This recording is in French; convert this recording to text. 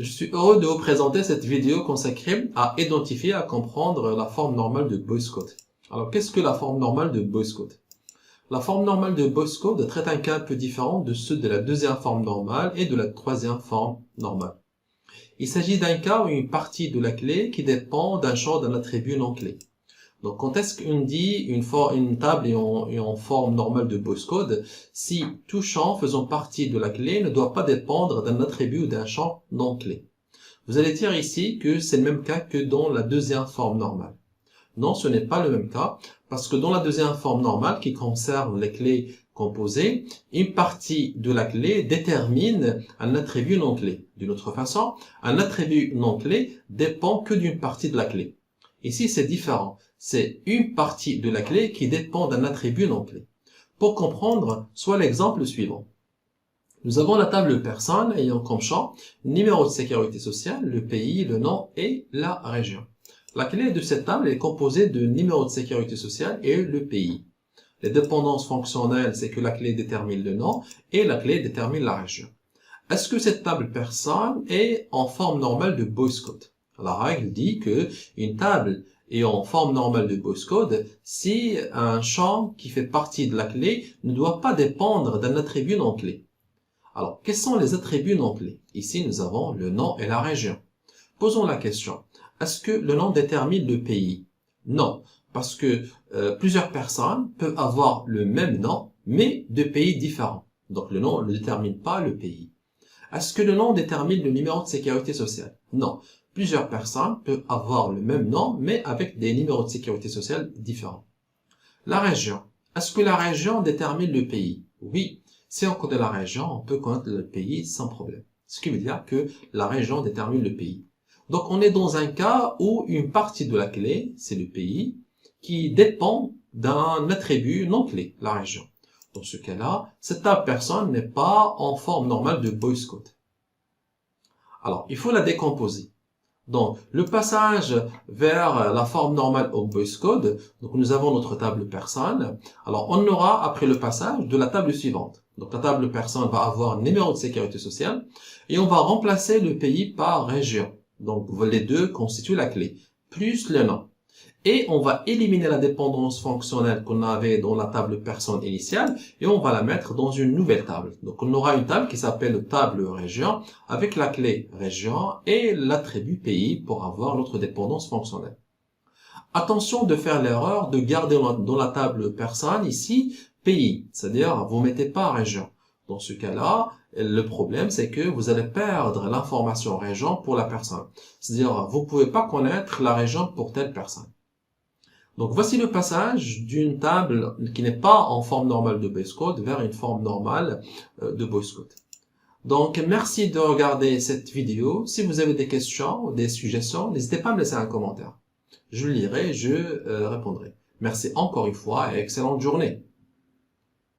Je suis heureux de vous présenter cette vidéo consacrée à identifier et à comprendre la forme normale de Boyce Code. Alors, qu'est-ce que la forme normale de Boyce Code? La forme normale de Boyce Code traite un cas un peu différent de ceux de la deuxième forme normale et de la troisième forme normale. Il s'agit d'un cas où une partie de la clé qui dépend d'un champ d'un attribut non clé. Donc, quand est-ce qu'on dit une table est en forme normale de Boyce Code si tout champ faisant partie de la clé ne doit pas dépendre d'un attribut ou d'un champ non clé? Vous allez dire ici que c'est le même cas que dans la deuxième forme normale. Non, ce n'est pas le même cas, parce que dans la deuxième forme normale, qui concerne les clés composées, une partie de la clé détermine un attribut non clé. D'une autre façon, un attribut non clé dépend que d'une partie de la clé. Ici, c'est différent. C'est une partie de la clé qui dépend d'un attribut non clé. Pour comprendre, soit l'exemple suivant. Nous avons la table personne ayant comme champ numéro de sécurité sociale, le pays, le nom et la région. La clé de cette table est composée de numéro de sécurité sociale et le pays. Les dépendances fonctionnelles, c'est que la clé détermine le nom et la clé détermine la région. Est-ce que cette table personne est en forme normale de Boyce Code? La règle dit que une table est en forme normale de Boyce Code si un champ qui fait partie de la clé ne doit pas dépendre d'un attribut non clé. Alors, quels sont les attributs non clés? Ici, nous avons le nom et la région. Posons la question. Est-ce que le nom détermine le pays? Non, parce que plusieurs personnes peuvent avoir le même nom, mais de pays différents. Donc, le nom ne détermine pas le pays. Est-ce que le nom détermine le numéro de sécurité sociale? Non. Plusieurs personnes peuvent avoir le même nom, mais avec des numéros de sécurité sociale différents. La région. Est-ce que la région détermine le pays? Oui. Si on connaît la région, on peut connaître le pays sans problème. Ce qui veut dire que la région détermine le pays. Donc, on est dans un cas où une partie de la clé, c'est le pays, qui dépend d'un attribut non clé, la région. Dans ce cas-là, cette table personne n'est pas en forme normale de Boyce Code. Alors, il faut la décomposer. Donc, le passage vers la forme normale au Boyce Code, donc nous avons notre table personne. Alors, on aura, après le passage, de la table suivante. Donc, la table personne va avoir un numéro de sécurité sociale et on va remplacer le pays par région. Donc, les deux constituent la clé, plus le nom. Et on va éliminer la dépendance fonctionnelle qu'on avait dans la table personne initiale et on va la mettre dans une nouvelle table. Donc, on aura une table qui s'appelle table région avec la clé région et l'attribut pays pour avoir notre dépendance fonctionnelle. Attention de faire l'erreur de garder dans la table personne ici pays, c'est-à-dire vous mettez pas région. Dans ce cas-là, le problème c'est que vous allez perdre l'information région pour la personne. C'est-à-dire vous pouvez pas connaître la région pour telle personne. Donc voici le passage d'une table qui n'est pas en forme normale de Boyce Code vers une forme normale de Boyce Code. Donc merci de regarder cette vidéo. Si vous avez des questions ou des suggestions, n'hésitez pas à me laisser un commentaire. Je le lirai, je répondrai. Merci encore une fois et excellente journée.